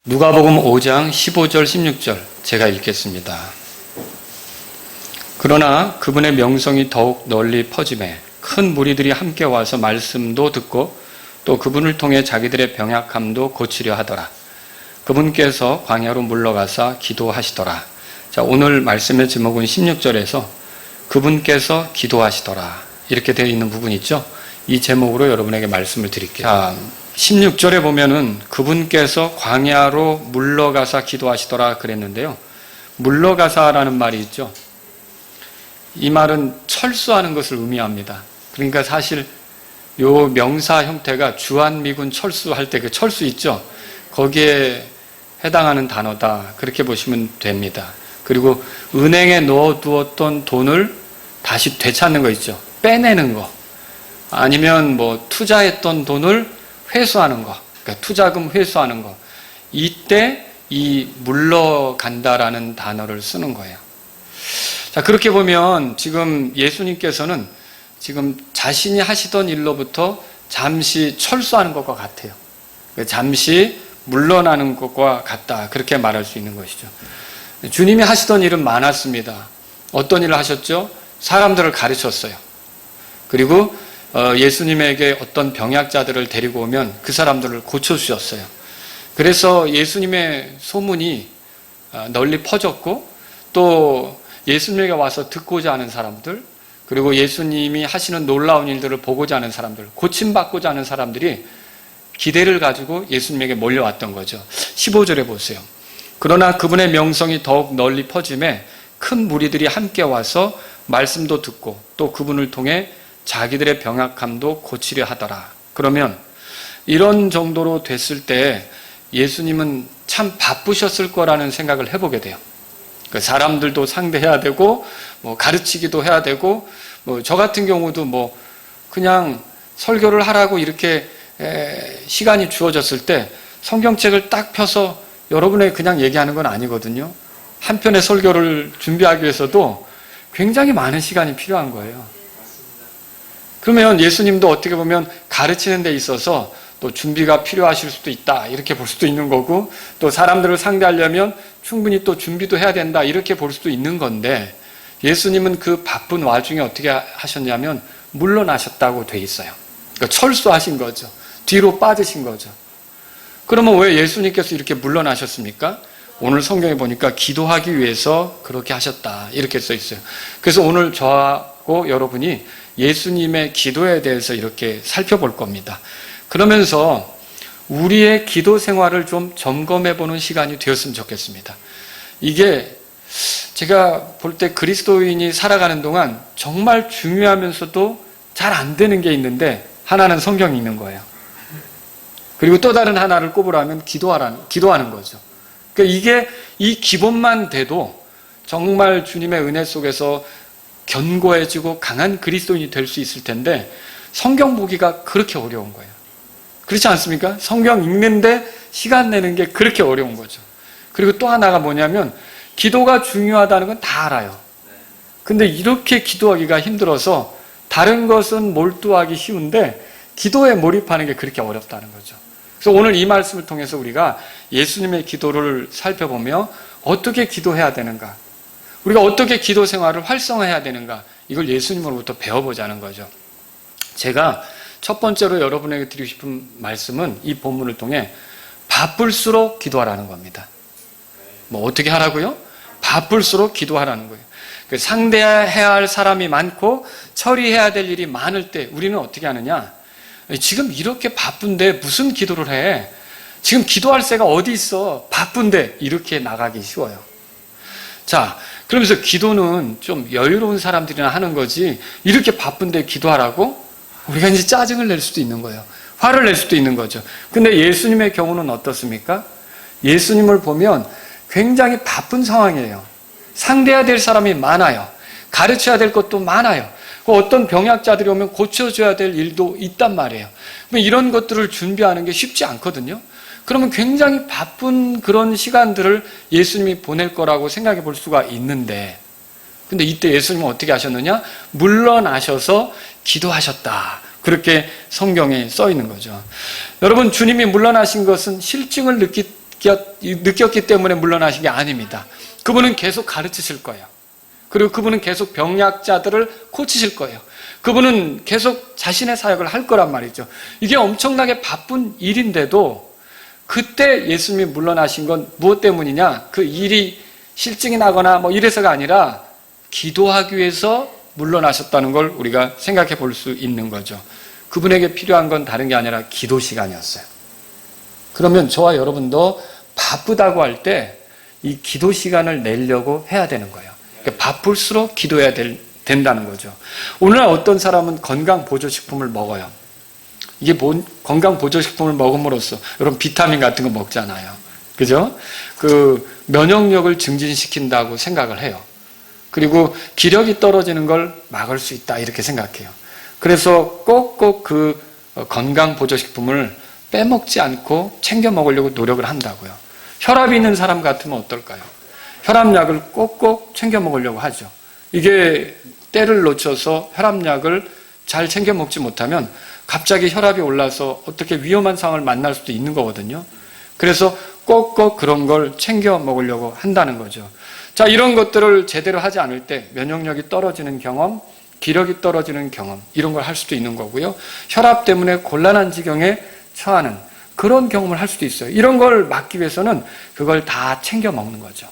누가복음 5장 15절 16절 제가 읽겠습니다. 그러나 그분의 명성이 더욱 널리 퍼지매 큰 무리들이 함께 와서 말씀도 듣고 또 그분을 통해 자기들의 병약함도 고치려 하더라. 그분께서 광야로 물러가사 기도하시더라. 자, 오늘 말씀의 제목은 16절에서 그분께서 기도하시더라 이렇게 되어 있는 부분이 있죠. 이 제목으로 여러분에게 말씀을 드릴게요. 자, 16절에 보면은 그분께서 광야로 물러가사 기도하시더라 그랬는데요. 물러가사라는 말이 있죠. 이 말은 철수하는 것을 의미합니다. 그러니까 사실 요 명사 형태가 주한미군 철수할 때 그 철수 있죠. 거기에 해당하는 단어다. 그렇게 보시면 됩니다. 그리고 은행에 넣어두었던 돈을 다시 되찾는 거 있죠. 빼내는 거. 아니면 뭐 투자했던 돈을 회수하는 거, 그러니까 투자금 회수하는 거. 이때 이 물러간다라는 단어를 쓰는 거예요. 자, 그렇게 보면 지금 예수님께서는 지금 자신이 하시던 일로부터 잠시 철수하는 것과 같아요. 잠시 물러나는 것과 같다. 그렇게 말할 수 있는 것이죠. 주님이 하시던 일은 많았습니다. 어떤 일을 하셨죠? 사람들을 가르쳤어요. 그리고 예수님에게 어떤 병약자들을 데리고 오면 그 사람들을 고쳐주셨어요. 그래서 예수님의 소문이 널리 퍼졌고 또 예수님에게 와서 듣고자 하는 사람들, 그리고 예수님이 하시는 놀라운 일들을 보고자 하는 사람들, 고침받고자 하는 사람들이 기대를 가지고 예수님에게 몰려왔던 거죠. 15절에 보세요. 그러나 그분의 명성이 더욱 널리 퍼짐에 큰 무리들이 함께 와서 말씀도 듣고 또 그분을 통해 자기들의 병약함도 고치려 하더라. 그러면 이런 정도로 됐을 때 예수님은 참 바쁘셨을 거라는 생각을 해보게 돼요. 사람들도 상대해야 되고 뭐 가르치기도 해야 되고 뭐 저 같은 경우도 뭐 그냥 설교를 하라고 이렇게 시간이 주어졌을 때 성경책을 딱 펴서 여러분에게 그냥 얘기하는 건 아니거든요. 한 편의 설교를 준비하기 위해서도 굉장히 많은 시간이 필요한 거예요. 그러면 예수님도 어떻게 보면 가르치는 데 있어서 또 준비가 필요하실 수도 있다 이렇게 볼 수도 있는 거고, 또 사람들을 상대하려면 충분히 또 준비도 해야 된다 이렇게 볼 수도 있는 건데, 예수님은 그 바쁜 와중에 어떻게 하셨냐면 물러나셨다고 돼 있어요. 그러니까 철수하신 거죠. 뒤로 빠지신 거죠. 그러면 왜 예수님께서 이렇게 물러나셨습니까? 오늘 성경에 보니까 기도하기 위해서 그렇게 하셨다 이렇게 써 있어요. 그래서 오늘 저하고 여러분이 예수님의 기도에 대해서 이렇게 살펴볼 겁니다. 그러면서 우리의 기도 생활을 좀 점검해 보는 시간이 되었으면 좋겠습니다. 이게 제가 볼 때 그리스도인이 살아가는 동안 정말 중요하면서도 잘 안 되는 게 있는데, 하나는 성경이 있는 거예요. 그리고 또 다른 하나를 꼽으라면 기도하는 거죠. 그러니까 이게 이 기본만 돼도 정말 주님의 은혜 속에서 견고해지고 강한 그리스도인이 될 수 있을 텐데, 성경 보기가 그렇게 어려운 거예요. 그렇지 않습니까? 성경 읽는데 시간 내는 게 그렇게 어려운 거죠. 그리고 또 하나가 뭐냐면 기도가 중요하다는 건 다 알아요. 근데 이렇게 기도하기가 힘들어서 다른 것은 몰두하기 쉬운데 기도에 몰입하는 게 그렇게 어렵다는 거죠. 그래서 오늘 이 말씀을 통해서 우리가 예수님의 기도를 살펴보며 어떻게 기도해야 되는가, 우리가 어떻게 기도 생활을 활성화해야 되는가, 이걸 예수님으로부터 배워보자는 거죠. 제가 첫 번째로 여러분에게 드리고 싶은 말씀은 이 본문을 통해 바쁠수록 기도하라는 겁니다. 뭐 어떻게 하라고요? 바쁠수록 기도하라는 거예요. 상대해야 할 사람이 많고 처리해야 될 일이 많을 때 우리는 어떻게 하느냐? 지금 이렇게 바쁜데 무슨 기도를 해? 지금 기도할 새가 어디 있어? 바쁜데, 이렇게 나가기 쉬워요. 자, 그러면서 기도는 좀 여유로운 사람들이나 하는 거지, 이렇게 바쁜데 기도하라고? 우리가 이제 짜증을 낼 수도 있는 거예요. 화를 낼 수도 있는 거죠. 근데 예수님의 경우는 어떻습니까? 예수님을 보면 굉장히 바쁜 상황이에요. 상대해야 될 사람이 많아요. 가르쳐야 될 것도 많아요. 어떤 병약자들이 오면 고쳐줘야 될 일도 있단 말이에요. 이런 것들을 준비하는 게 쉽지 않거든요. 그러면 굉장히 바쁜 그런 시간들을 예수님이 보낼 거라고 생각해 볼 수가 있는데, 근데 이때 예수님은 어떻게 하셨느냐? 물러나셔서 기도하셨다. 그렇게 성경에 써 있는 거죠. 여러분, 주님이 물러나신 것은 실증을 느꼈기 때문에 물러나신 게 아닙니다. 그분은 계속 가르치실 거예요. 그리고 그분은 계속 병약자들을 고치실 거예요. 그분은 계속 자신의 사역을 할 거란 말이죠. 이게 엄청나게 바쁜 일인데도 그때 예수님이 물러나신 건 무엇 때문이냐? 그 일이 실증이 나거나 뭐 이래서가 아니라 기도하기 위해서 물러나셨다는 걸 우리가 생각해 볼 수 있는 거죠. 그분에게 필요한 건 다른 게 아니라 기도 시간이었어요. 그러면 저와 여러분도 바쁘다고 할 때 이 기도 시간을 내려고 해야 되는 거예요. 그러니까 바쁠수록 기도해야 된다는 거죠. 오늘날 어떤 사람은 건강보조식품을 먹어요. 이게 건강보조식품을 먹음으로써 여러분 비타민 같은 거 먹잖아요. 그죠? 그 면역력을 증진시킨다고 생각을 해요. 그리고 기력이 떨어지는 걸 막을 수 있다 이렇게 생각해요. 그래서 꼭꼭 그 건강보조식품을 빼먹지 않고 챙겨 먹으려고 노력을 한다고요. 혈압이 있는 사람 같으면 어떨까요? 혈압약을 꼭꼭 챙겨 먹으려고 하죠. 이게 때를 놓쳐서 혈압약을 잘 챙겨 먹지 못하면 갑자기 혈압이 올라서 어떻게 위험한 상황을 만날 수도 있는 거거든요. 그래서 꼭꼭 그런 걸 챙겨 먹으려고 한다는 거죠. 자, 이런 것들을 제대로 하지 않을 때 면역력이 떨어지는 경험, 기력이 떨어지는 경험, 이런 걸 할 수도 있는 거고요. 혈압 때문에 곤란한 지경에 처하는 그런 경험을 할 수도 있어요. 이런 걸 막기 위해서는 그걸 다 챙겨 먹는 거죠.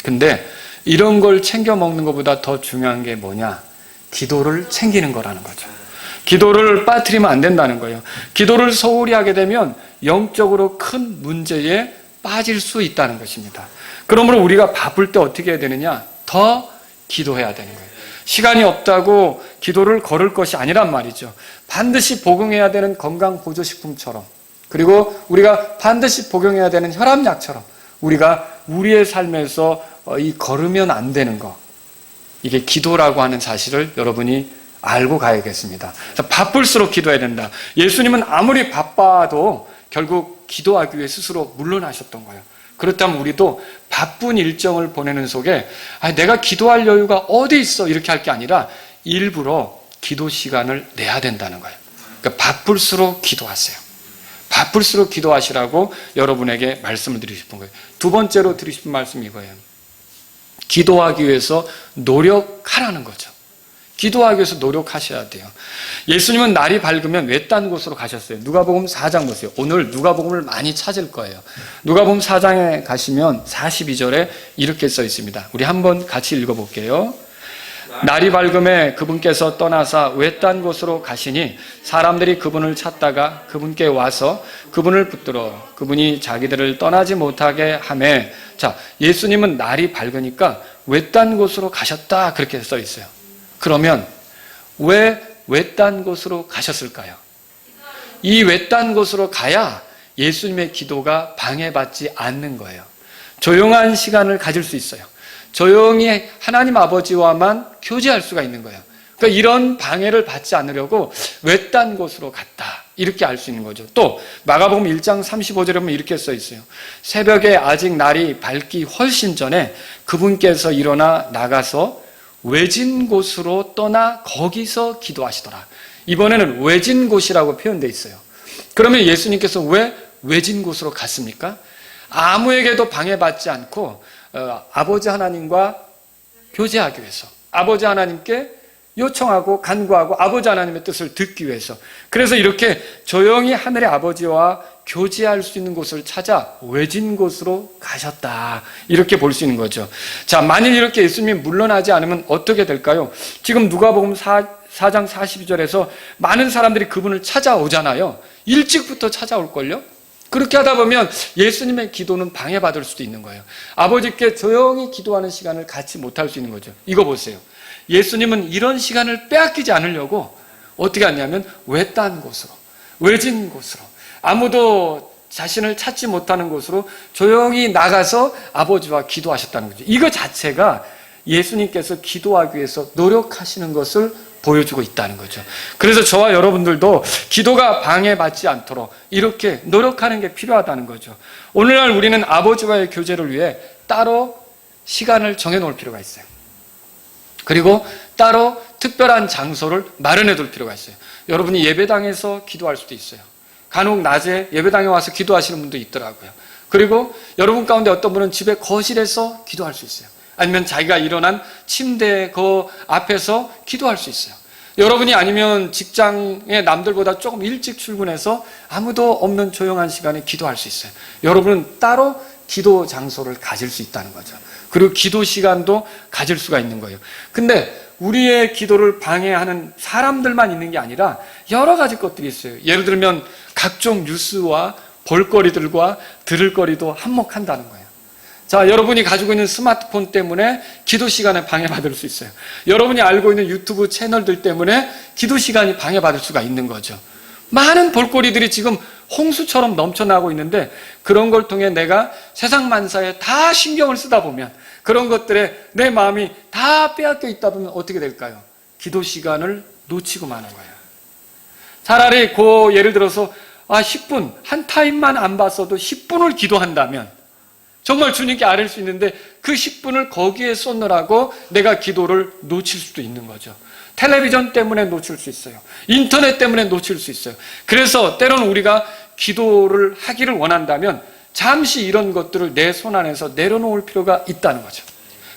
근데 이런 걸 챙겨 먹는 것보다 더 중요한 게 뭐냐? 기도를 챙기는 거라는 거죠. 기도를 빠뜨리면 안 된다는 거예요. 기도를 소홀히 하게 되면 영적으로 큰 문제에 빠질 수 있다는 것입니다. 그러므로 우리가 바쁠 때 어떻게 해야 되느냐? 더 기도해야 되는 거예요. 시간이 없다고 기도를 거를 것이 아니란 말이죠. 반드시 복용해야 되는 건강보조식품처럼, 그리고 우리가 반드시 복용해야 되는 혈압약처럼 우리가 우리의 삶에서 이 걸으면 안 되는 거, 이게 기도라고 하는 사실을 여러분이 알고 가야겠습니다. 바쁠수록 기도해야 된다. 예수님은 아무리 바빠도 결국 기도하기 위해 스스로 물러나셨던 거예요. 그렇다면 우리도 바쁜 일정을 보내는 속에 내가 기도할 여유가 어디 있어 이렇게 할 게 아니라 일부러 기도 시간을 내야 된다는 거예요. 그러니까 바쁠수록 기도하세요. 바쁠수록 기도하시라고 여러분에게 말씀을 드리고 싶은 거예요. 두 번째로 드리고 싶은 말씀이 이거예요. 기도하기 위해서 노력하라는 거죠. 기도하기 위해서 노력하셔야 돼요. 예수님은 날이 밝으면 외딴 곳으로 가셨어요. 누가복음 4장 보세요. 오늘 누가복음을 많이 찾을 거예요. 누가복음 4장에 가시면 42절에 이렇게 써 있습니다. 우리 한번 같이 읽어볼게요. 날이 밝음에 그분께서 떠나사 외딴 곳으로 가시니 사람들이 그분을 찾다가 그분께 와서 그분을 붙들어 그분이 자기들을 떠나지 못하게 하매. 자, 예수님은 날이 밝으니까 외딴 곳으로 가셨다 그렇게 써 있어요. 그러면 왜 외딴 곳으로 가셨을까요? 이 외딴 곳으로 가야 예수님의 기도가 방해받지 않는 거예요. 조용한 시간을 가질 수 있어요. 조용히 하나님 아버지와만 교제할 수가 있는 거예요. 그러니까 이런 방해를 받지 않으려고 외딴 곳으로 갔다 이렇게 알 수 있는 거죠. 또 마가복음 1장 35절에 보면 이렇게 써 있어요. 새벽에 아직 날이 밝기 훨씬 전에 그분께서 일어나 나가서 외진 곳으로 떠나 거기서 기도하시더라. 이번에는 외진 곳이라고 표현되어 있어요. 그러면 예수님께서 왜 외진 곳으로 갔습니까? 아무에게도 방해받지 않고 아버지 하나님과 교제하기 위해서, 아버지 하나님께 요청하고 간구하고 아버지 하나님의 뜻을 듣기 위해서, 그래서 이렇게 조용히 하늘의 아버지와 교제할 수 있는 곳을 찾아 외진 곳으로 가셨다 이렇게 볼 수 있는 거죠. 자, 만일 이렇게 예수님이 물러나지 않으면 어떻게 될까요? 지금 누가복음 4장 42절에서 많은 사람들이 그분을 찾아오잖아요. 일찍부터 찾아올걸요? 그렇게 하다 보면 예수님의 기도는 방해받을 수도 있는 거예요. 아버지께 조용히 기도하는 시간을 갖지 못할 수 있는 거죠. 이거 보세요. 예수님은 이런 시간을 빼앗기지 않으려고 어떻게 하냐면 외딴 곳으로, 외진 곳으로, 아무도 자신을 찾지 못하는 곳으로 조용히 나가서 아버지와 기도하셨다는 거죠. 이거 자체가 예수님께서 기도하기 위해서 노력하시는 것을 보여주고 있다는 거죠. 그래서 저와 여러분들도 기도가 방해받지 않도록 이렇게 노력하는 게 필요하다는 거죠. 오늘날 우리는 아버지와의 교제를 위해 따로 시간을 정해놓을 필요가 있어요. 그리고 따로 특별한 장소를 마련해 둘 필요가 있어요. 여러분이 예배당에서 기도할 수도 있어요. 간혹 낮에 예배당에 와서 기도하시는 분도 있더라고요. 그리고 여러분 가운데 어떤 분은 집에 거실에서 기도할 수 있어요. 아니면 자기가 일어난 침대 그 앞에서 기도할 수 있어요. 여러분이 아니면 직장에 남들보다 조금 일찍 출근해서 아무도 없는 조용한 시간에 기도할 수 있어요. 여러분은 따로 기도 장소를 가질 수 있다는 거죠. 그리고 기도 시간도 가질 수가 있는 거예요. 근데 우리의 기도를 방해하는 사람들만 있는 게 아니라 여러 가지 것들이 있어요. 예를 들면 각종 뉴스와 볼거리들과 들을 거리도 한몫한다는 거예요. 자, 여러분이 가지고 있는 스마트폰 때문에 기도 시간에 방해받을 수 있어요. 여러분이 알고 있는 유튜브 채널들 때문에 기도 시간이 방해받을 수가 있는 거죠. 많은 볼거리들이 지금 홍수처럼 넘쳐나고 있는데 그런 걸 통해 내가 세상 만사에 다 신경을 쓰다 보면 그런 것들에 내 마음이 다 빼앗겨 있다 보면 어떻게 될까요? 기도 시간을 놓치고 마는 거예요. 차라리 예를 들어서 10분, 한 타임만 안 봤어도 10분을 기도한다면 정말 주님께 아뢰 수 있는데 그 10분을 거기에 쏟느라고 내가 기도를 놓칠 수도 있는 거죠. 텔레비전 때문에 놓칠 수 있어요. 인터넷 때문에 놓칠 수 있어요. 그래서 때로는 우리가 기도를 하기를 원한다면 잠시 이런 것들을 내 손 안에서 내려놓을 필요가 있다는 거죠.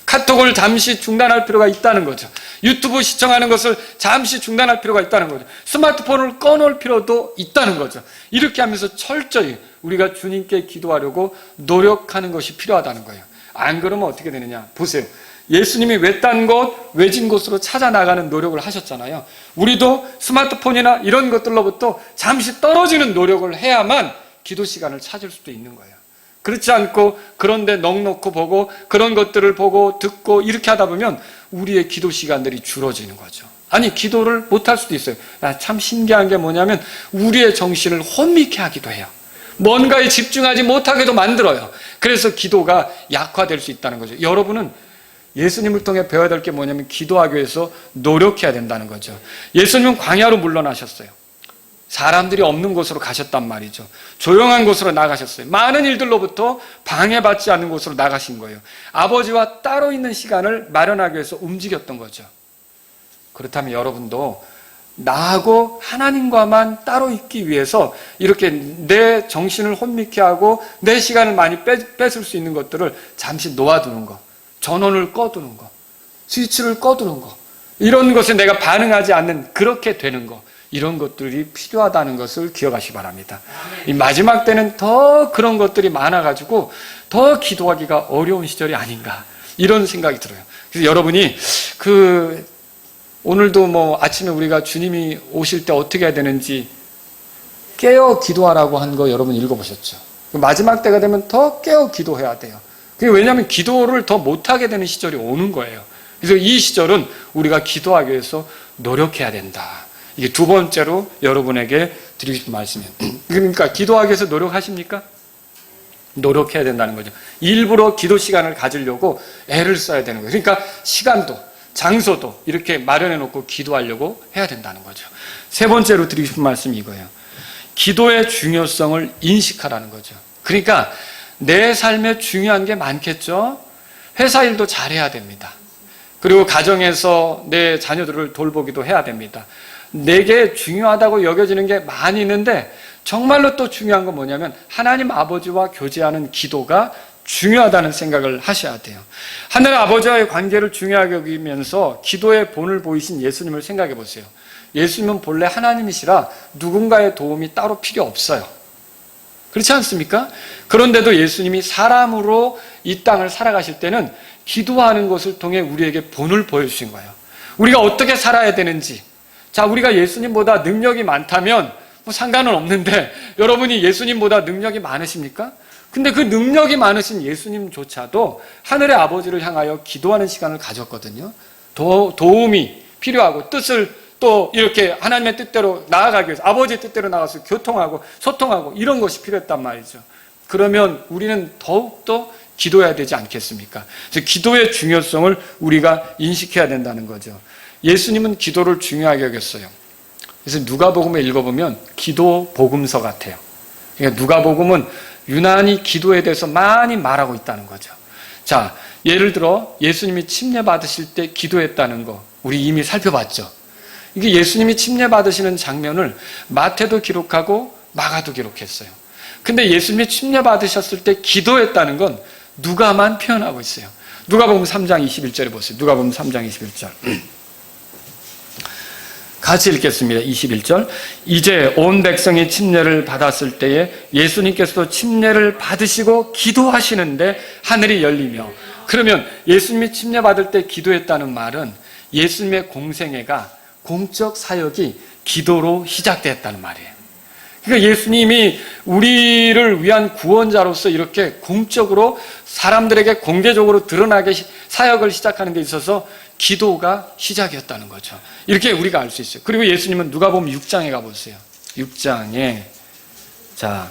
카톡을 잠시 중단할 필요가 있다는 거죠. 유튜브 시청하는 것을 잠시 중단할 필요가 있다는 거죠. 스마트폰을 꺼놓을 필요도 있다는 거죠. 이렇게 하면서 철저히 우리가 주님께 기도하려고 노력하는 것이 필요하다는 거예요. 안 그러면 어떻게 되느냐 보세요. 예수님이 외딴 곳, 외진 곳으로 찾아 나가는 노력을 하셨잖아요. 우리도 스마트폰이나 이런 것들로부터 잠시 떨어지는 노력을 해야만 기도 시간을 찾을 수도 있는 거예요. 그렇지 않고 그런데 넋놓고 보고 그런 것들을 보고 듣고 이렇게 하다 보면 우리의 기도 시간들이 줄어지는 거죠. 아니, 기도를 못할 수도 있어요. 참 신기한 게 뭐냐면 우리의 정신을 혼미케 하기도 해요. 뭔가에 집중하지 못하게도 만들어요. 그래서 기도가 약화될 수 있다는 거죠. 여러분은 예수님을 통해 배워야 될 게 뭐냐면 기도하기 위해서 노력해야 된다는 거죠. 예수님은 광야로 물러나셨어요. 사람들이 없는 곳으로 가셨단 말이죠. 조용한 곳으로 나가셨어요. 많은 일들로부터 방해받지 않는 곳으로 나가신 거예요. 아버지와 따로 있는 시간을 마련하기 위해서 움직였던 거죠. 그렇다면 여러분도 나하고 하나님과만 따로 있기 위해서 이렇게 내 정신을 혼미케 하고 내 시간을 많이 뺏을 수 있는 것들을 잠시 놓아두는 거, 전원을 꺼두는 거, 스위치를 꺼두는 거, 이런 것에 내가 반응하지 않는 그렇게 되는 거, 이런 것들이 필요하다는 것을 기억하시기 바랍니다. 이 마지막 때는 더 그런 것들이 많아가지고 더 기도하기가 어려운 시절이 아닌가 이런 생각이 들어요. 그래서 여러분이 오늘도 아침에 우리가 주님이 오실 때 어떻게 해야 되는지 깨어 기도하라고 한 거 여러분 읽어보셨죠? 마지막 때가 되면 더 깨어 기도해야 돼요. 왜냐하면 기도를 더 못하게 되는 시절이 오는 거예요. 그래서 이 시절은 우리가 기도하기 위해서 노력해야 된다. 이게 두 번째로 여러분에게 드리고 싶은 말씀이에요. 그러니까 기도하기 위해서 노력하십니까? 노력해야 된다는 거죠. 일부러 기도 시간을 가지려고 애를 써야 되는 거예요. 그러니까 시간도 장소도 이렇게 마련해 놓고 기도하려고 해야 된다는 거죠. 세 번째로 드리고 싶은 말씀이 이거예요. 기도의 중요성을 인식하라는 거죠. 그러니까 내 삶에 중요한 게 많겠죠. 회사 일도 잘해야 됩니다. 그리고 가정에서 내 자녀들을 돌보기도 해야 됩니다. 내게 중요하다고 여겨지는 게 많이 있는데 정말로 또 중요한 건 뭐냐면 하나님 아버지와 교제하는 기도가 중요하다는 생각을 하셔야 돼요. 하나님 아버지와의 관계를 중요하게 여기면서 기도의 본을 보이신 예수님을 생각해 보세요. 예수님은 본래 하나님이시라 누군가의 도움이 따로 필요 없어요. 그렇지 않습니까? 그런데도 예수님이 사람으로 이 땅을 살아가실 때는 기도하는 것을 통해 우리에게 본을 보여주신 거예요. 우리가 어떻게 살아야 되는지. 자, 우리가 예수님보다 능력이 많다면 상관은 없는데 여러분이 예수님보다 능력이 많으십니까? 근데 그 능력이 많으신 예수님조차도 하늘의 아버지를 향하여 기도하는 시간을 가졌거든요. 도움이 필요하고 뜻을 또 이렇게 하나님의 뜻대로 나아가기 위해서 아버지의 뜻대로 나가서 교통하고 소통하고 이런 것이 필요했단 말이죠. 그러면 우리는 더욱더 기도해야 되지 않겠습니까? 그래서 기도의 중요성을 우리가 인식해야 된다는 거죠. 예수님은 기도를 중요하게 여겼어요. 그래서 누가복음을 읽어보면 기도 복음서 같아요. 그러니까 누가복음은 유난히 기도에 대해서 많이 말하고 있다는 거죠. 자, 예를 들어 예수님이 침례받으실 때 기도했다는 거 우리 이미 살펴봤죠. 이게 예수님이 침례받으시는 장면을 마태도 기록하고 마가도 기록했어요. 근데 예수님이 침례 받으셨을 때 기도했다는 건 누가만 표현하고 있어요. 누가복음 3장 21절에 보세요. 누가복음 3장 21절. 같이 읽겠습니다. 21절. 이제 온 백성이 침례를 받았을 때에 예수님께서도 침례를 받으시고 기도하시는데 하늘이 열리며, 그러면 예수님이 침례 받을 때 기도했다는 말은 예수님의 공생애가, 공적 사역이 기도로 시작됐다는 말이에요. 그러니까 예수님이 우리를 위한 구원자로서 이렇게 공적으로 사람들에게 공개적으로 드러나게 사역을 시작하는 데 있어서 기도가 시작이었다는 거죠. 이렇게 우리가 알 수 있어요. 그리고 예수님은 누가복음 6장에 가보세요. 6장에, 자,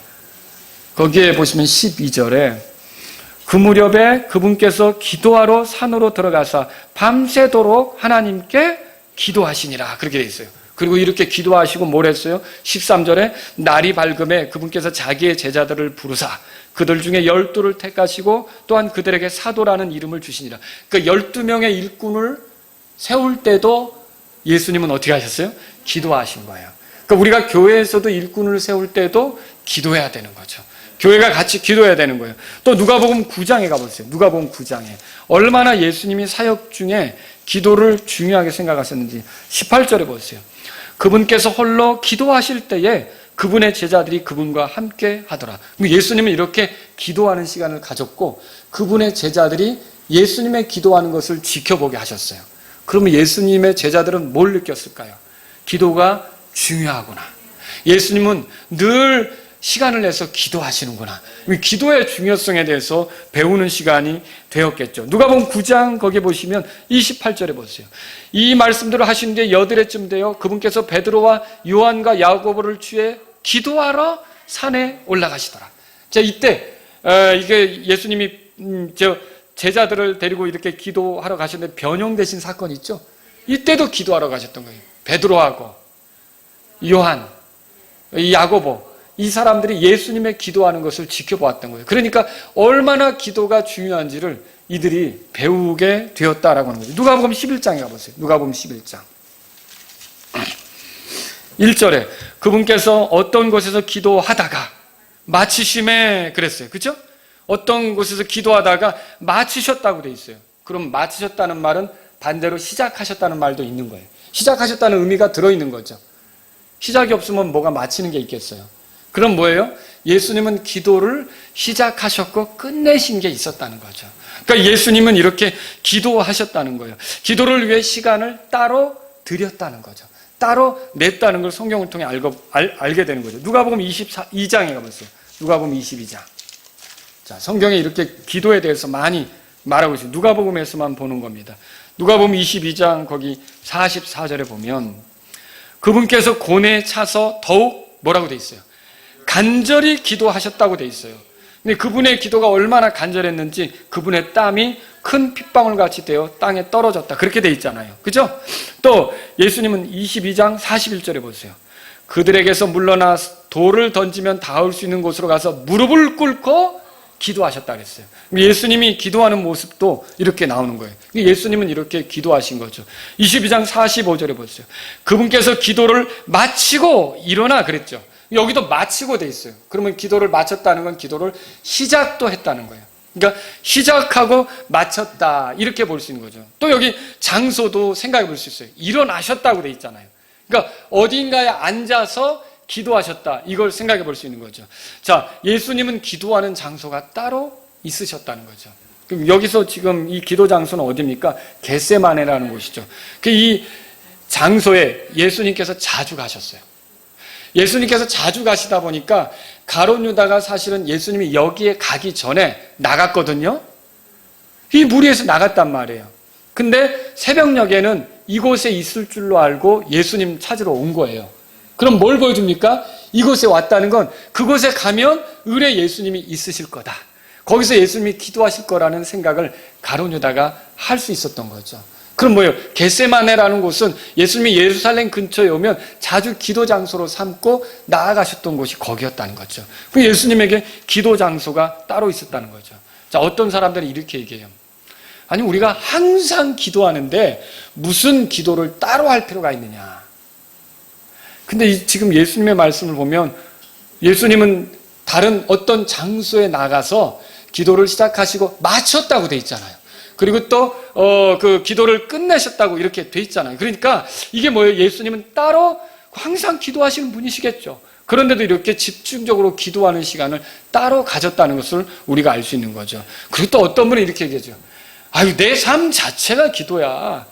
거기에 보시면 12절에 그 무렵에 그분께서 기도하러 산으로 들어가서 밤새도록 하나님께 기도하시니라, 그렇게 되어 있어요. 그리고 이렇게 기도하시고 뭘 했어요? 13절에 날이 밝음에 그분께서 자기의 제자들을 부르사 그들 중에 12를 택하시고 또한 그들에게 사도라는 이름을 주시니라. 그러니까 12명의 일꾼을 세울 때도 예수님은 어떻게 하셨어요? 기도하신 거예요. 그러니까 우리가 교회에서도 일꾼을 세울 때도 기도해야 되는 거죠. 교회가 같이 기도해야 되는 거예요. 또 누가복음 9장에 가보세요. 누가복음 9장에 얼마나 예수님이 사역 중에 기도를 중요하게 생각하셨는지 18절에 보세요. 그분께서 홀로 기도하실 때에 그분의 제자들이 그분과 함께 하더라. 예수님은 이렇게 기도하는 시간을 가졌고 그분의 제자들이 예수님의 기도하는 것을 지켜보게 하셨어요. 그러면 예수님의 제자들은 뭘 느꼈을까요? 기도가 중요하구나. 예수님은 늘 시간을 내서 기도하시는구나. 기도의 중요성에 대해서 배우는 시간이 되었겠죠. 누가복음 9장 거기 보시면 28절에 보세요. 이 말씀들을 하신 뒤에 여드레쯤 되어 그분께서 베드로와 요한과 야고보를 취해 기도하러 산에 올라가시더라. 자, 이때 이게 예수님이 제자들을 데리고 이렇게 기도하러 가셨는데 변형되신 사건 있죠. 이때도 기도하러 가셨던 거예요. 베드로하고 요한, 야고보, 이 사람들이 예수님의 기도하는 것을 지켜보았던 거예요. 그러니까 얼마나 기도가 중요한지를 이들이 배우게 되었다라고 하는 거죠. 누가복음 11장에 가보세요. 누가복음 11장 1절에 그분께서 어떤 곳에서 기도하다가 마치심에 그랬어요. 그렇죠? 어떤 곳에서 기도하다가 마치셨다고 돼 있어요. 그럼 마치셨다는 말은 반대로 시작하셨다는 말도 있는 거예요. 시작하셨다는 의미가 들어있는 거죠. 시작이 없으면 뭐가 마치는 게 있겠어요. 그럼 뭐예요? 예수님은 기도를 시작하셨고 끝내신 게 있었다는 거죠. 그러니까 예수님은 이렇게 기도하셨다는 거예요. 기도를 위해 시간을 따로 드렸다는 거죠. 따로 냈다는 걸 성경을 통해 알게 되는 거죠. 누가복음 22장에 가보세요. 누가복음 22장. 자, 성경에 이렇게 기도에 대해서 많이 말하고 있어요. 누가복음에서만 보는 겁니다. 누가복음 22장 거기 44절에 보면 그분께서 고뇌에 차서 더욱 뭐라고 돼 있어요? 간절히 기도하셨다고 돼 있어요. 근데 그분의 기도가 얼마나 간절했는지 그분의 땀이 큰 핏방울 같이 되어 땅에 떨어졌다. 그렇게 돼 있잖아요. 그죠? 또 예수님은 22장 41절에 보세요. 그들에게서 물러나 돌을 던지면 닿을 수 있는 곳으로 가서 무릎을 꿇고 기도하셨다 그랬어요. 예수님이 기도하는 모습도 이렇게 나오는 거예요. 예수님은 이렇게 기도하신 거죠. 22장 45절에 보세요. 그분께서 기도를 마치고 일어나 그랬죠. 여기도 마치고 돼 있어요. 그러면 기도를 마쳤다는 건 기도를 시작도 했다는 거예요. 그러니까 시작하고 마쳤다 이렇게 볼 수 있는 거죠. 또 여기 장소도 생각해 볼 수 있어요. 일어나셨다고 돼 있잖아요. 그러니까 어딘가에 앉아서 기도하셨다 이걸 생각해 볼 수 있는 거죠. 자, 예수님은 기도하는 장소가 따로 있으셨다는 거죠. 그럼 여기서 지금 이 기도 장소는 어디입니까? 겟세마네라는 곳이죠. 이 장소에 예수님께서 자주 가셨어요. 예수님께서 자주 가시다 보니까 가룟 유다가 사실은 예수님이 여기에 가기 전에 나갔거든요. 이 무리에서 나갔단 말이에요. 근데 새벽녘에는 이곳에 있을 줄로 알고 예수님 찾으러 온 거예요. 그럼 뭘 보여줍니까? 이곳에 왔다는 건 그곳에 가면 을에 예수님이 있으실 거다. 거기서 예수님이 기도하실 거라는 생각을 가룟 유다가 할 수 있었던 거죠. 그럼 뭐예요? 겟세마네라는 곳은 예수님이 예루살렘 근처에 오면 자주 기도 장소로 삼고 나아가셨던 곳이 거기였다는 거죠. 그 예수님에게 기도 장소가 따로 있었다는 거죠. 자, 어떤 사람들은 이렇게 얘기해요. 아니, 우리가 항상 기도하는데 무슨 기도를 따로 할 필요가 있느냐. 근데 지금 예수님의 말씀을 보면 예수님은 다른 어떤 장소에 나가서 기도를 시작하시고 마쳤다고 돼 있잖아요. 그리고 또 그 기도를 끝내셨다고 이렇게 돼 있잖아요. 그러니까 이게 뭐예요? 예수님은 따로 항상 기도하시는 분이시겠죠. 그런데도 이렇게 집중적으로 기도하는 시간을 따로 가졌다는 것을 우리가 알 수 있는 거죠. 그리고 또 어떤 분은 이렇게 얘기하죠. 아유, 내 삶 자체가 기도야.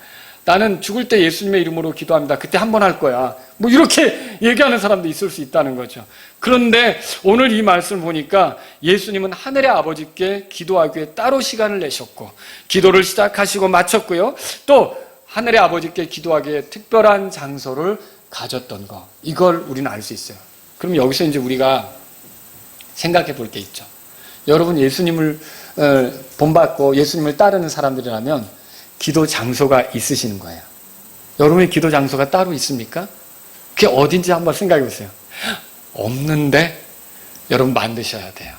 나는 죽을 때 예수님의 이름으로 기도합니다. 그때 한 번 할 거야. 뭐 이렇게 얘기하는 사람도 있을 수 있다는 거죠. 그런데 오늘 이 말씀을 보니까 예수님은 하늘의 아버지께 기도하기 위해 따로 시간을 내셨고 기도를 시작하시고 마쳤고요. 또 하늘의 아버지께 기도하기 위해 특별한 장소를 가졌던 거. 이걸 우리는 알 수 있어요. 그럼 여기서 이제 우리가 생각해 볼 게 있죠. 여러분 예수님을 본받고 예수님을 따르는 사람들이라면 기도 장소가 있으시는 거예요. 여러분의 기도 장소가 따로 있습니까? 그게 어딘지 한번 생각해 보세요. 없는데 여러분 만드셔야 돼요.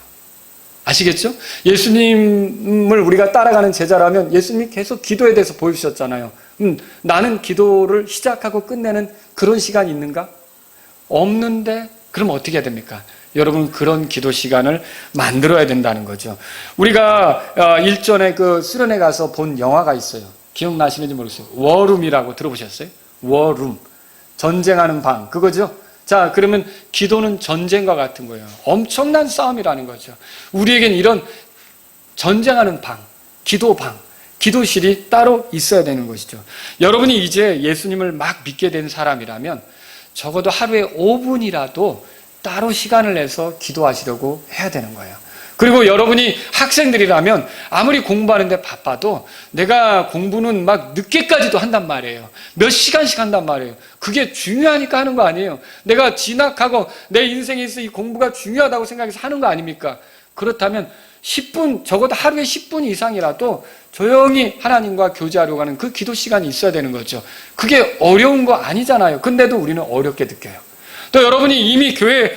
아시겠죠? 예수님을 우리가 따라가는 제자라면 예수님이 계속 기도에 대해서 보여주셨잖아요. 나는 기도를 시작하고 끝내는 그런 시간이 있는가? 없는데 그럼 어떻게 해야 됩니까? 여러분 그런 기도 시간을 만들어야 된다는 거죠. 우리가 일전에 그 수련회 가서 본 영화가 있어요. 기억나시는지 모르겠어요. 워룸이라고 들어보셨어요? 워룸. 전쟁하는 방. 그거죠? 자, 그러면 기도는 전쟁과 같은 거예요. 엄청난 싸움이라는 거죠. 우리에겐 이런 전쟁하는 방, 기도방, 기도실이 따로 있어야 되는 것이죠. 여러분이 이제 예수님을 막 믿게 된 사람이라면 적어도 하루에 5분이라도 따로 시간을 내서 기도하시려고 해야 되는 거예요. 그리고 여러분이 학생들이라면 아무리 공부하는데 바빠도 내가 공부는 막 늦게까지도 한단 말이에요. 몇 시간씩 한단 말이에요. 그게 중요하니까 하는 거 아니에요. 내가 진학하고 내 인생에 있어 이 공부가 중요하다고 생각해서 하는 거 아닙니까? 그렇다면 10분, 적어도 하루에 10분 이상이라도 조용히 하나님과 교제하려고 하는 그 기도 시간이 있어야 되는 거죠. 그게 어려운 거 아니잖아요. 근데도 우리는 어렵게 느껴요. 또 여러분이 이미 교회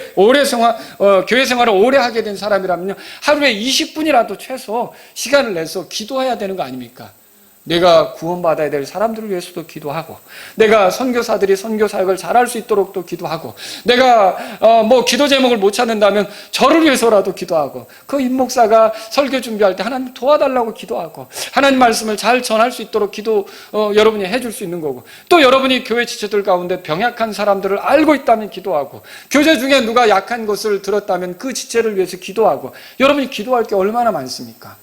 생활을 오래 하게 된 사람이라면요, 하루에 20분이라도 최소 시간을 내서 기도해야 되는 거 아닙니까? 내가 구원받아야 될 사람들을 위해서도 기도하고, 내가 선교사들이 선교 사역을 잘할 수 있도록 또 기도하고, 내가 기도 제목을 못 찾는다면 저를 위해서라도 기도하고, 그 임목사가 설교 준비할 때 하나님 도와달라고 기도하고, 하나님 말씀을 잘 전할 수 있도록 여러분이 해줄 수 있는 거고, 또 여러분이 교회 지체들 가운데 병약한 사람들을 알고 있다면 기도하고, 교제 중에 누가 약한 것을 들었다면 그 지체를 위해서 기도하고, 여러분이 기도할 게 얼마나 많습니까?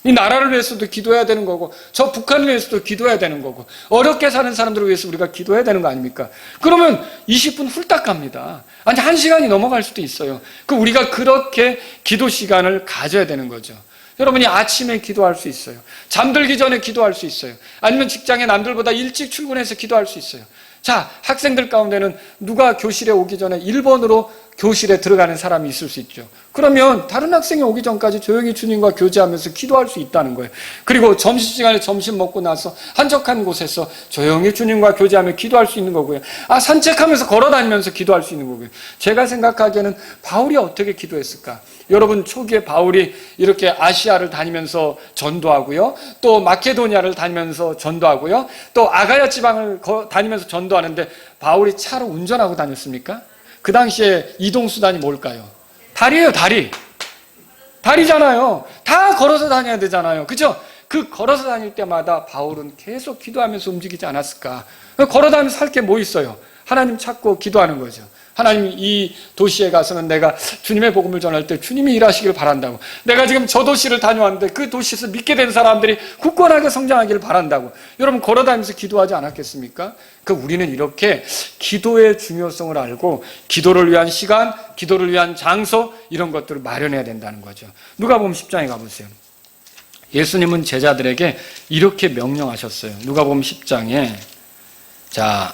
이 나라를 위해서도 기도해야 되는 거고, 저 북한을 위해서도 기도해야 되는 거고, 어렵게 사는 사람들을 위해서 우리가 기도해야 되는 거 아닙니까? 그러면 20분 훌딱 갑니다. 아니 1시간이 넘어갈 수도 있어요. 우리가 그렇게 기도 시간을 가져야 되는 거죠. 여러분이 아침에 기도할 수 있어요. 잠들기 전에 기도할 수 있어요. 아니면 직장에 남들보다 일찍 출근해서 기도할 수 있어요. 자, 학생들 가운데는 누가 교실에 오기 전에 1번으로 교실에 들어가는 사람이 있을 수 있죠. 그러면 다른 학생이 오기 전까지 조용히 주님과 교제하면서 기도할 수 있다는 거예요. 그리고 점심시간에 점심 먹고 나서 한적한 곳에서 조용히 주님과 교제하며 기도할 수 있는 거고요. 산책하면서 걸어다니면서 기도할 수 있는 거고요. 제가 생각하기에는 바울이 어떻게 기도했을까? 여러분, 초기에 바울이 이렇게 아시아를 다니면서 전도하고요, 또 마케도니아를 다니면서 전도하고요, 또 아가야 지방을 다니면서 전도하는데 바울이 차로 운전하고 다녔습니까? 그 당시에 이동수단이 뭘까요? 다리예요, 다리. 다리잖아요. 다 걸어서 다녀야 되잖아요. 그죠? 그 걸어서 다닐 때마다 바울은 계속 기도하면서 움직이지 않았을까? 걸어다니면서 할 게 뭐 있어요? 하나님 찾고 기도하는 거죠. 하나님, 이 도시에 가서는 내가 주님의 복음을 전할 때 주님이 일하시길 바란다고. 내가 지금 저 도시를 다녀왔는데 그 도시에서 믿게 된 사람들이 굳건하게 성장하기를 바란다고. 여러분, 걸어다니면서 기도하지 않았겠습니까? 우리는 이렇게 기도의 중요성을 알고 기도를 위한 시간, 기도를 위한 장소, 이런 것들을 마련해야 된다는 거죠. 누가복음 10장에 가보세요. 예수님은 제자들에게 이렇게 명령하셨어요. 누가복음 10장에 자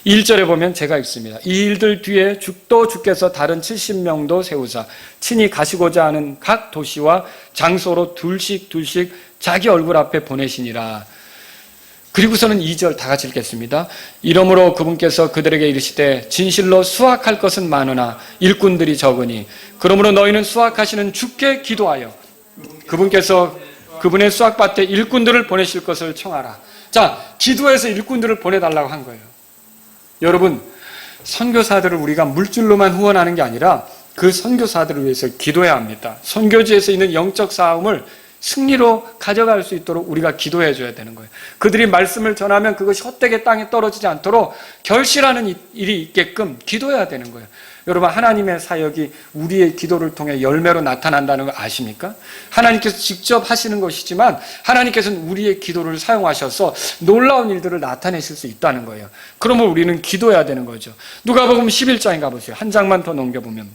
1절에 보면 제가 읽습니다. 이 일들 뒤에 또 주께서 다른 70명도 세우사 친히 가시고자 하는 각 도시와 장소로 둘씩 자기 얼굴 앞에 보내시니라. 그리고서는 2절 다 같이 읽겠습니다. 이러므로 그분께서 그들에게 이르시되 진실로 수확할 것은 많으나 일꾼들이 적으니 그러므로 너희는 수확하시는 주께 기도하여 그분께서 그분의 수확밭에 일꾼들을 보내실 것을 청하라. 자, 기도해서 일꾼들을 보내달라고 한 거예요. 여러분, 선교사들을 우리가 물질로만 후원하는 게 아니라 그 선교사들을 위해서 기도해야 합니다. 선교지에서 있는 영적 싸움을 승리로 가져갈 수 있도록 우리가 기도해 줘야 되는 거예요. 그들이 말씀을 전하면 그것이 헛되게 땅에 떨어지지 않도록 결실하는 일이 있게끔 기도해야 되는 거예요. 여러분, 하나님의 사역이 우리의 기도를 통해 열매로 나타난다는 걸 아십니까? 하나님께서 직접 하시는 것이지만 하나님께서는 우리의 기도를 사용하셔서 놀라운 일들을 나타내실 수 있다는 거예요. 그러면 우리는 기도해야 되는 거죠. 누가복음 11장에 가보세요. 한 장만 더 넘겨보면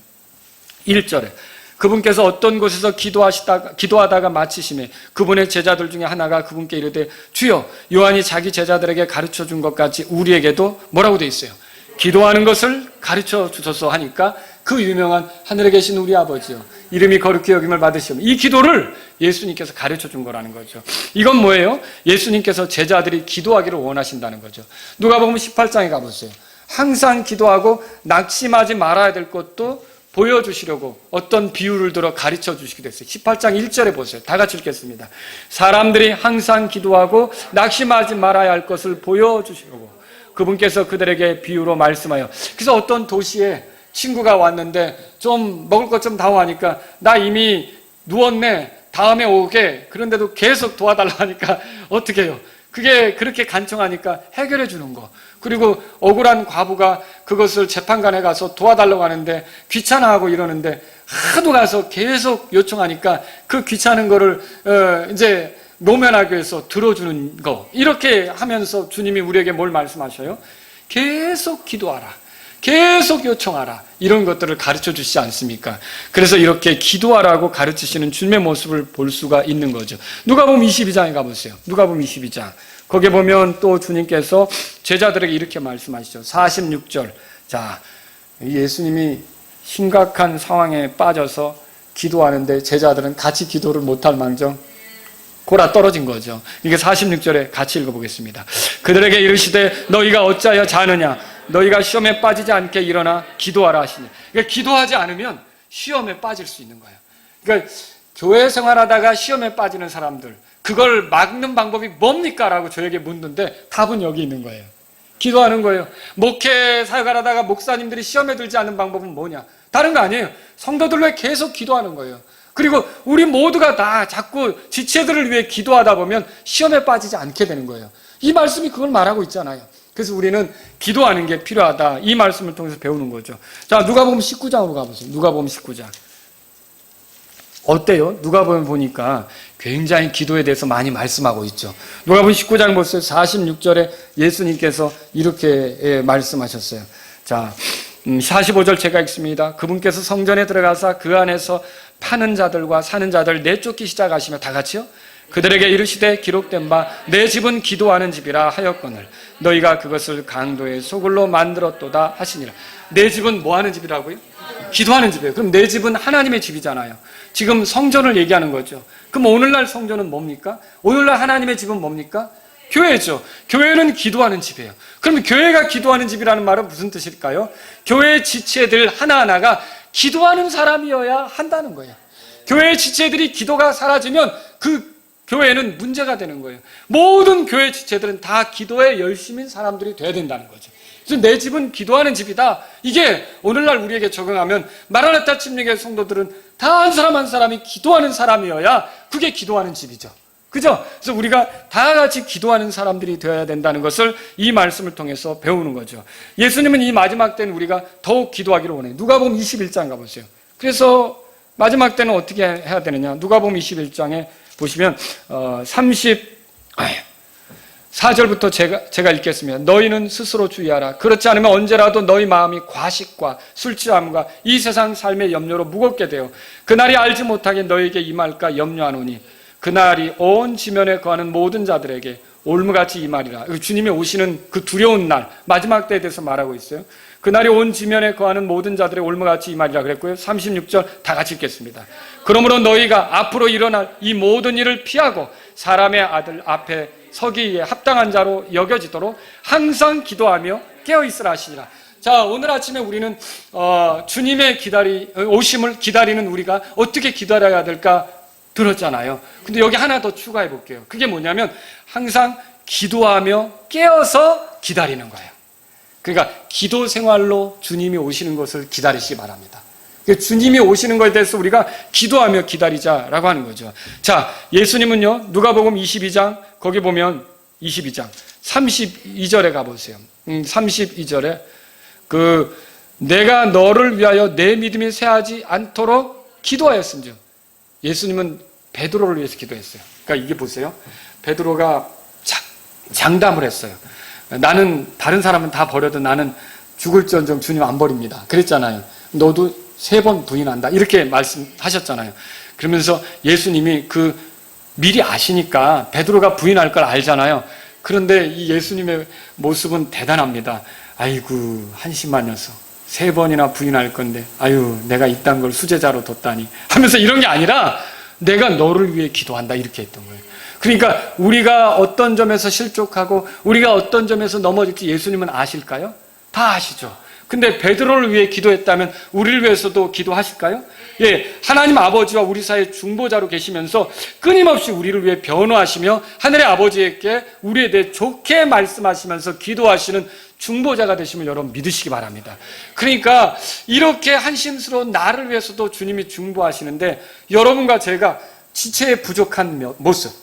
1절에 그분께서 어떤 곳에서 기도하다가 마치심에 그분의 제자들 중에 하나가 그분께 이르되 주여, 요한이 자기 제자들에게 가르쳐 준 것 같이 우리에게도 뭐라고 돼 있어요? 기도하는 것을 가르쳐 주소서 하니까 그 유명한 하늘에 계신 우리 아버지요, 이름이 거룩히 여김을 받으시오. 이 기도를 예수님께서 가르쳐 준 거라는 거죠. 이건 뭐예요? 예수님께서 제자들이 기도하기를 원하신다는 거죠. 누가복음 18장에 가보세요. 항상 기도하고 낙심하지 말아야 될 것도 보여주시려고 어떤 비유를 들어 가르쳐 주시기도 했어요. 18장 1절에 보세요. 다 같이 읽겠습니다. 사람들이 항상 기도하고 낙심하지 말아야 할 것을 보여주시려고 그분께서 그들에게 비유로 말씀하여. 그래서 어떤 도시에 친구가 왔는데 좀 먹을 것 좀 다오하니까 나 이미 누웠네, 다음에 오게. 그런데도 계속 도와달라 하니까 어떻게 해요? 그게 그렇게 간청하니까 해결해 주는 거. 그리고 억울한 과부가 그것을 재판관에 가서 도와달라고 하는데 귀찮아하고 이러는데 하도 가서 계속 요청하니까 그 귀찮은 거를 이제 노면하기 위해서 들어주는 거. 이렇게 하면서 주님이 우리에게 뭘 말씀하셔요? 계속 기도하라, 계속 요청하라, 이런 것들을 가르쳐 주시지 않습니까? 그래서 이렇게 기도하라고 가르치시는 주님의 모습을 볼 수가 있는 거죠. 누가복음 22장에 가보세요. 누가복음 22장. 거기에 보면 또 주님께서 제자들에게 이렇게 말씀하시죠. 46절. 자, 예수님이 심각한 상황에 빠져서 기도하는데 제자들은 같이 기도를 못할 망정 골아 떨어진 거죠. 이게 46절에 같이 읽어보겠습니다. 그들에게 이르시되 너희가 어찌하여 자느냐? 너희가 시험에 빠지지 않게 일어나 기도하라 하시니. 그러니까 기도하지 않으면 시험에 빠질 수 있는 거예요. 그러니까 교회 생활하다가 시험에 빠지는 사람들, 그걸 막는 방법이 뭡니까? 라고 저에게 묻는데 답은 여기 있는 거예요. 기도하는 거예요. 목회 사역하다가 목사님들이 시험에 들지 않는 방법은 뭐냐? 다른 거 아니에요. 성도들로 계속 기도하는 거예요. 그리고 우리 모두가 다 자꾸 지체들을 위해 기도하다 보면 시험에 빠지지 않게 되는 거예요. 이 말씀이 그걸 말하고 있잖아요. 그래서 우리는 기도하는 게 필요하다. 이 말씀을 통해서 배우는 거죠. 자, 누가복음 19장으로 가보세요. 누가복음 19장. 어때요? 누가복음 보니까 굉장히 기도에 대해서 많이 말씀하고 있죠. 누가복음 19장 보세요. 46절에 예수님께서 이렇게 말씀하셨어요. 자, 45절 제가 읽습니다. 그분께서 성전에 들어가사 그 안에서 파는 자들과 사는 자들 내쫓기 시작하시며 다 같이요. 그들에게 이르시되 기록된 바 내 집은 기도하는 집이라 하였거늘 너희가 그것을 강도의 소굴로 만들었도다 하시니라. 내 집은 뭐 하는 집이라고요? 기도하는 집이에요. 그럼 내 집은 하나님의 집이잖아요. 지금 성전을 얘기하는 거죠. 그럼 오늘날 성전은 뭡니까? 오늘날 하나님의 집은 뭡니까? 교회죠. 교회는 기도하는 집이에요. 그럼 교회가 기도하는 집이라는 말은 무슨 뜻일까요? 교회의 지체들 하나하나가 기도하는 사람이어야 한다는 거예요. 교회의 지체들이 기도가 사라지면 그 교회는 문제가 되는 거예요. 모든 교회 지체들은 다 기도에 열심인 사람들이 돼야 된다는 거죠. 그래서 내 집은 기도하는 집이다. 이게 오늘날 우리에게 적용하면 마라나타 침례교회 성도들은 다 한 사람 한 사람이 기도하는 사람이어야 그게 기도하는 집이죠. 그죠? 그래서 우리가 다 같이 기도하는 사람들이 되어야 된다는 것을 이 말씀을 통해서 배우는 거죠. 예수님은 이 마지막 때는 우리가 더욱 기도하기를 원해요. 누가복음 21장 가보세요. 그래서 마지막 때는 어떻게 해야 되느냐? 누가복음 21장에 보시면 34절부터 제가 읽겠습니다. 너희는 스스로 주의하라. 그렇지 않으면 언제라도 너희 마음이 과식과 술 취함과 이 세상 삶의 염려로 무겁게 되어 그날이 알지 못하게 너희에게 임할까 염려하노니 그날이 온 지면에 거하는 모든 자들에게 올무같이 임하리라. 주님이 오시는 그 두려운 날, 마지막 때에 대해서 말하고 있어요. 그날이 온 지면에 거하는 모든 자들의 올무같이 임하리라 그랬고요. 36절 다 같이 읽겠습니다. 그러므로 너희가 앞으로 일어날 이 모든 일을 피하고 사람의 아들 앞에 서기에 합당한 자로 여겨지도록 항상 기도하며 깨어있으라 하시니라. 자, 오늘 아침에 우리는 주님의 오심을 기다리는 우리가 어떻게 기다려야 될까 들었잖아요. 근데 여기 하나 더 추가해 볼게요. 그게 뭐냐면 항상 기도하며 깨어서 기다리는 거예요. 그러니까 기도 생활로 주님이 오시는 것을 기다리시기 바랍니다. 주님이 오시는 것에 대해서 우리가 기도하며 기다리자라고 하는 거죠. 자, 예수님은요, 누가복음 22장, 거기 보면 22장 32절에 가보세요. 32절에 내가 너를 위하여 내 믿음이 쇠하지 않도록 기도하였은즉. 예수님은 베드로를 위해서 기도했어요. 그러니까 이게 보세요. 베드로가 장담을 했어요. 나는 다른 사람은 다 버려도 나는 죽을지언정 주님 안 버립니다. 그랬잖아요. 너도 3번 부인한다. 이렇게 말씀하셨잖아요. 그러면서 예수님이 미리 아시니까 베드로가 부인할 걸 알잖아요. 그런데 이 예수님의 모습은 대단합니다. 아이고, 한심한 녀석. 3번이나 부인할 건데, 아유, 내가 이딴 걸 수제자로 뒀다니 하면서 이런 게 아니라 내가 너를 위해 기도한다. 이렇게 했던 거예요. 그러니까 우리가 어떤 점에서 실족하고 우리가 어떤 점에서 넘어질지 예수님은 아실까요? 다 아시죠. 근데 베드로를 위해 기도했다면 우리를 위해서도 기도하실까요? 예, 하나님 아버지와 우리 사이의 중보자로 계시면서 끊임없이 우리를 위해 변호하시며 하늘의 아버지에게 우리에 대해 좋게 말씀하시면서 기도하시는 중보자가 되심을 여러분 믿으시기 바랍니다. 그러니까 이렇게 한심스러운 나를 위해서도 주님이 중보하시는데 여러분과 제가 지체에 부족한 모습,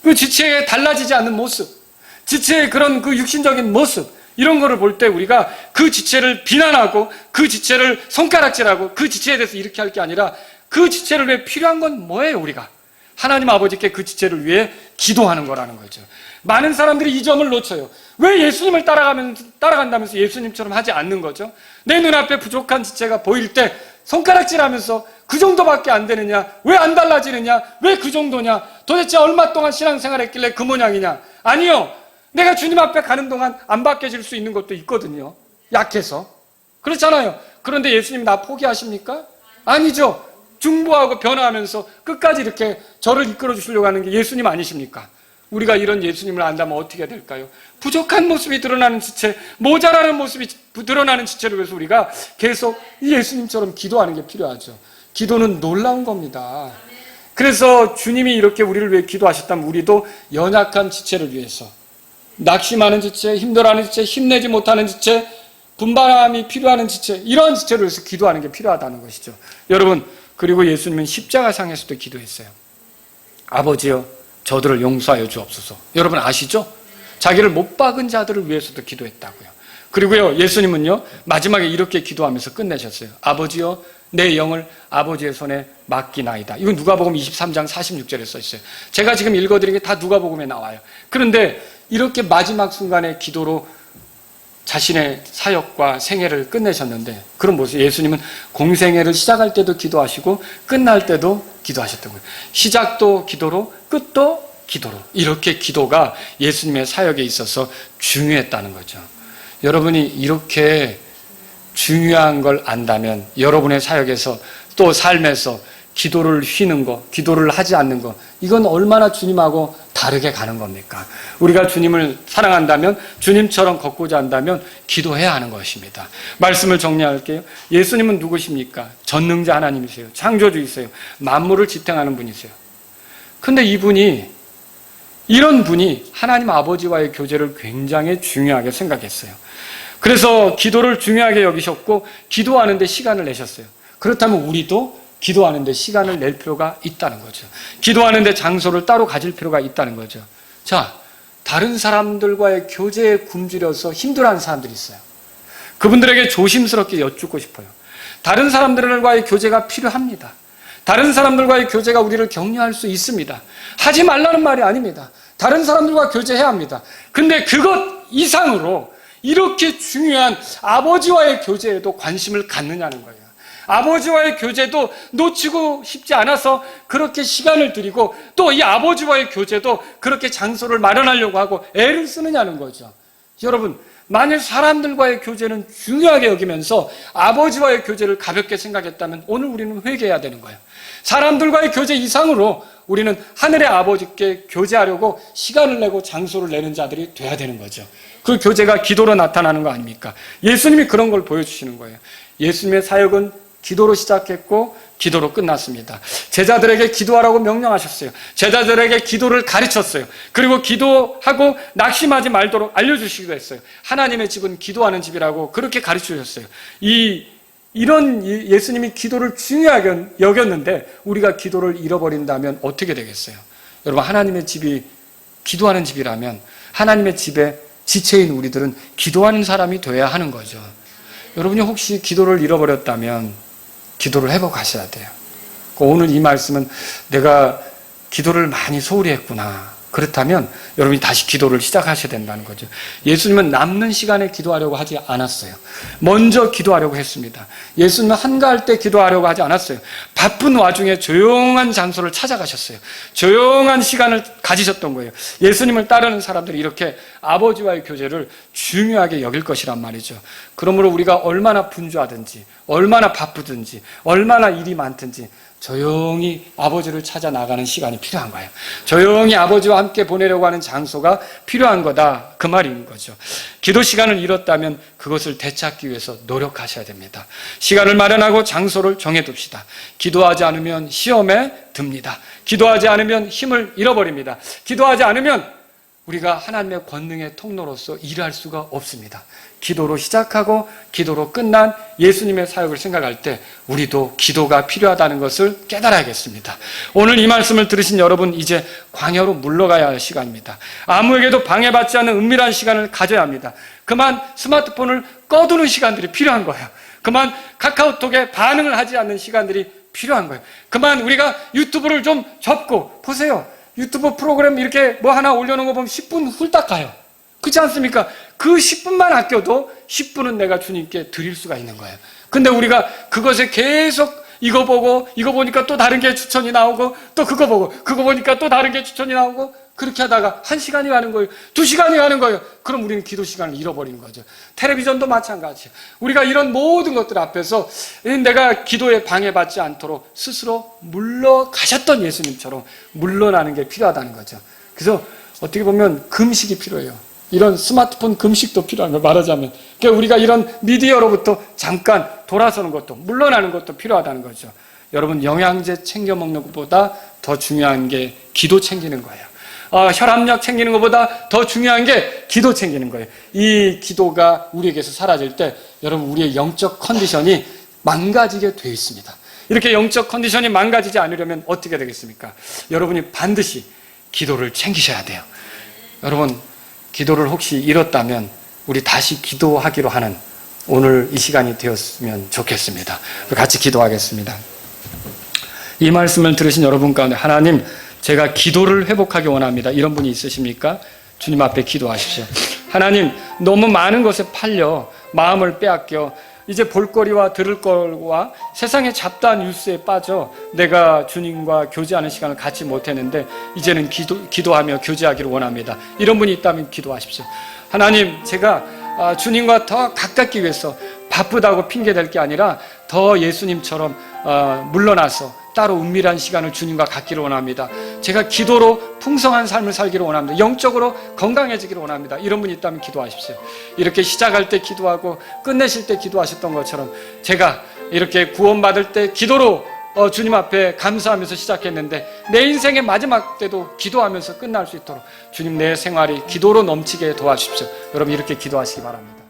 그 지체에 달라지지 않는 모습, 지체의 그런 육신적인 모습, 이런 거를 볼 때 우리가 그 지체를 비난하고 그 지체를 손가락질하고 그 지체에 대해서 이렇게 할 게 아니라 그 지체를 위해 필요한 건 뭐예요? 우리가 하나님 아버지께 그 지체를 위해 기도하는 거라는 거죠. 많은 사람들이 이 점을 놓쳐요. 왜 예수님을 따라간다면서 예수님처럼 하지 않는 거죠? 내 눈앞에 부족한 지체가 보일 때 손가락질하면서 그 정도밖에 안 되느냐? 왜 안 달라지느냐? 왜 그 정도냐? 도대체 얼마 동안 신앙생활했길래 그 모양이냐? 아니요. 내가 주님 앞에 가는 동안 안 바뀌어질 수 있는 것도 있거든요. 약해서. 그렇잖아요. 그런데 예수님 나 포기하십니까? 아니죠. 중보하고 변화하면서 끝까지 이렇게 저를 이끌어 주시려고 하는 게 예수님 아니십니까? 우리가 이런 예수님을 안다면 어떻게 될까요? 부족한 모습이 드러나는 지체, 모자라는 모습이 드러나는 지체를 위해서 우리가 계속 이 예수님처럼 기도하는 게 필요하죠. 기도는 놀라운 겁니다. 그래서 주님이 이렇게 우리를 위해 기도하셨다면 우리도 연약한 지체를 위해서, 낙심하는 지체, 힘들어하는 지체, 힘내지 못하는 지체, 분발함이 필요한 지체, 이런 지체를 위해서 기도하는 게 필요하다는 것이죠. 여러분, 그리고 예수님은 십자가상에서도 기도했어요. 아버지여, 저들을 용서하여 주옵소서. 여러분 아시죠? 자기를 못 박은 자들을 위해서도 기도했다고요. 그리고요, 예수님은요, 마지막에 이렇게 기도하면서 끝내셨어요. 아버지여, 내 영을 아버지의 손에 맡기나이다. 이건 누가복음 23장 46절에 써 있어요. 제가 지금 읽어드린 게 다 누가복음에 나와요. 그런데 이렇게 마지막 순간에 기도로 자신의 사역과 생애를 끝내셨는데, 그런 모습, 예수님은 공생애를 시작할 때도 기도하시고 끝날 때도 기도하셨던 거예요. 시작도 기도로, 끝도 기도로. 이렇게 기도가 예수님의 사역에 있어서 중요했다는 거죠. 여러분이 이렇게 중요한 걸 안다면 여러분의 사역에서 또 삶에서 기도를 휘는 거, 기도를 하지 않는 거, 이건 얼마나 주님하고 다르게 가는 겁니까? 우리가 주님을 사랑한다면, 주님처럼 걷고자 한다면 기도해야 하는 것입니다. 말씀을 정리할게요. 예수님은 누구십니까? 전능자 하나님이세요. 창조주이세요. 만물을 지탱하는 분이세요. 근데 이런 분이 하나님 아버지와의 교제를 굉장히 중요하게 생각했어요. 그래서 기도를 중요하게 여기셨고 기도하는데 시간을 내셨어요. 그렇다면 우리도 기도하는데 시간을 낼 필요가 있다는 거죠. 기도하는데 장소를 따로 가질 필요가 있다는 거죠. 자, 다른 사람들과의 교제에 굶주려서 힘들어하는 사람들이 있어요. 그분들에게 조심스럽게 여쭙고 싶어요. 다른 사람들과의 교제가 필요합니다. 다른 사람들과의 교제가 우리를 격려할 수 있습니다. 하지 말라는 말이 아닙니다. 다른 사람들과 교제해야 합니다. 근데 그것 이상으로 이렇게 중요한 아버지와의 교제에도 관심을 갖느냐는 거예요. 아버지와의 교제도 놓치고 싶지 않아서 그렇게 시간을 들이고 또 이 아버지와의 교제도 그렇게 장소를 마련하려고 하고 애를 쓰느냐는 거죠. 여러분, 만일 사람들과의 교제는 중요하게 여기면서 아버지와의 교제를 가볍게 생각했다면 오늘 우리는 회개해야 되는 거예요. 사람들과의 교제 이상으로 우리는 하늘의 아버지께 교제하려고 시간을 내고 장소를 내는 자들이 돼야 되는 거죠. 그 교제가 기도로 나타나는 거 아닙니까? 예수님이 그런 걸 보여주시는 거예요. 예수님의 사역은 기도로 시작했고 기도로 끝났습니다. 제자들에게 기도하라고 명령하셨어요. 제자들에게 기도를 가르쳤어요. 그리고 기도하고 낙심하지 말도록 알려주시기도 했어요. 하나님의 집은 기도하는 집이라고 그렇게 가르쳐 주셨어요. 이 이런 예수님이 기도를 중요하게 여겼는데 우리가 기도를 잃어버린다면 어떻게 되겠어요? 여러분, 하나님의 집이 기도하는 집이라면 하나님의 집에 지체인 우리들은 기도하는 사람이 돼야 하는 거죠. 여러분이 혹시 기도를 잃어버렸다면 기도를 회복하셔야 돼요. 오늘 이 말씀은 내가 기도를 많이 소홀히 했구나. 그렇다면 여러분이 다시 기도를 시작하셔야 된다는 거죠. 예수님은 남는 시간에 기도하려고 하지 않았어요. 먼저 기도하려고 했습니다. 예수님은 한가할 때 기도하려고 하지 않았어요. 바쁜 와중에 조용한 장소를 찾아가셨어요. 조용한 시간을 가지셨던 거예요. 예수님을 따르는 사람들이 이렇게 아버지와의 교제를 중요하게 여길 것이란 말이죠. 그러므로 우리가 얼마나 분주하든지, 얼마나 바쁘든지, 얼마나 일이 많든지 조용히 아버지를 찾아 나가는 시간이 필요한 거예요. 조용히 아버지와 함께 보내려고 하는 장소가 필요한 거다, 그 말인 거죠. 기도 시간을 잃었다면 그것을 되찾기 위해서 노력하셔야 됩니다. 시간을 마련하고 장소를 정해둡시다. 기도하지 않으면 시험에 듭니다. 기도하지 않으면 힘을 잃어버립니다. 기도하지 않으면 우리가 하나님의 권능의 통로로서 일할 수가 없습니다. 기도로 시작하고 기도로 끝난 예수님의 사역을 생각할 때 우리도 기도가 필요하다는 것을 깨달아야겠습니다. 오늘 이 말씀을 들으신 여러분, 이제 광야로 물러가야 할 시간입니다. 아무에게도 방해받지 않는 은밀한 시간을 가져야 합니다. 그만 스마트폰을 꺼두는 시간들이 필요한 거예요. 그만 카카오톡에 반응을 하지 않는 시간들이 필요한 거예요. 그만 우리가 유튜브를 좀 접고, 보세요, 유튜브 프로그램 이렇게 뭐 하나 올려놓은 거 보면 10분 훌딱 가요. 그렇지 않습니까? 그 10분만 아껴도 10분은 내가 주님께 드릴 수가 있는 거예요. 근데 우리가 그것에 계속 이거 보고, 이거 보니까 또 다른 게 추천이 나오고, 또 그거 보고, 그거 보니까 또 다른 게 추천이 나오고, 그렇게 하다가 1시간이 가는 거예요. 2시간이 가는 거예요. 그럼 우리는 기도 시간을 잃어버린 거죠. 텔레비전도 마찬가지예요. 우리가 이런 모든 것들 앞에서 내가 기도에 방해받지 않도록 스스로 물러가셨던 예수님처럼 물러나는 게 필요하다는 거죠. 그래서 어떻게 보면 금식이 필요해요. 이런 스마트폰 금식도 필요한 거예요, 말하자면. 그러니까 우리가 이런 미디어로부터 잠깐 돌아서는 것도, 물러나는 것도 필요하다는 거죠. 여러분, 영양제 챙겨 먹는 것보다 더 중요한 게 기도 챙기는 거예요. 혈압약 챙기는 것보다 더 중요한 게 기도 챙기는 거예요. 이 기도가 우리에게서 사라질 때 여러분, 우리의 영적 컨디션이 망가지게 되어 있습니다. 이렇게 영적 컨디션이 망가지지 않으려면 어떻게 되겠습니까? 여러분이 반드시 기도를 챙기셔야 돼요. 여러분, 기도를 혹시 잃었다면 우리 다시 기도하기로 하는 오늘 이 시간이 되었으면 좋겠습니다. 같이 기도하겠습니다. 이 말씀을 들으신 여러분 가운데 하나님, 제가 기도를 회복하기 원합니다, 이런 분이 있으십니까? 주님 앞에 기도하십시오. 하나님, 너무 많은 것에 팔려 마음을 빼앗겨 이제 볼거리와 들을 거와 세상의 잡다한 뉴스에 빠져 내가 주님과 교제하는 시간을 갖지 못했는데 이제는 기도하며 교제하기를 원합니다. 이런 분이 있다면 기도하십시오. 하나님, 제가 주님과 더 가깝기 위해서 바쁘다고 핑계댈 게 아니라 더 예수님처럼 물러나서 따로 은밀한 시간을 주님과 갖기를 원합니다. 제가 기도로 풍성한 삶을 살기를 원합니다. 영적으로 건강해지기를 원합니다. 이런 분이 있다면 기도하십시오. 이렇게 시작할 때 기도하고 끝내실 때 기도하셨던 것처럼 제가 이렇게 구원받을 때 기도로 주님 앞에 감사하면서 시작했는데 내 인생의 마지막 때도 기도하면서 끝날 수 있도록 주님, 내 생활이 기도로 넘치게 도와주십시오. 여러분, 이렇게 기도하시기 바랍니다.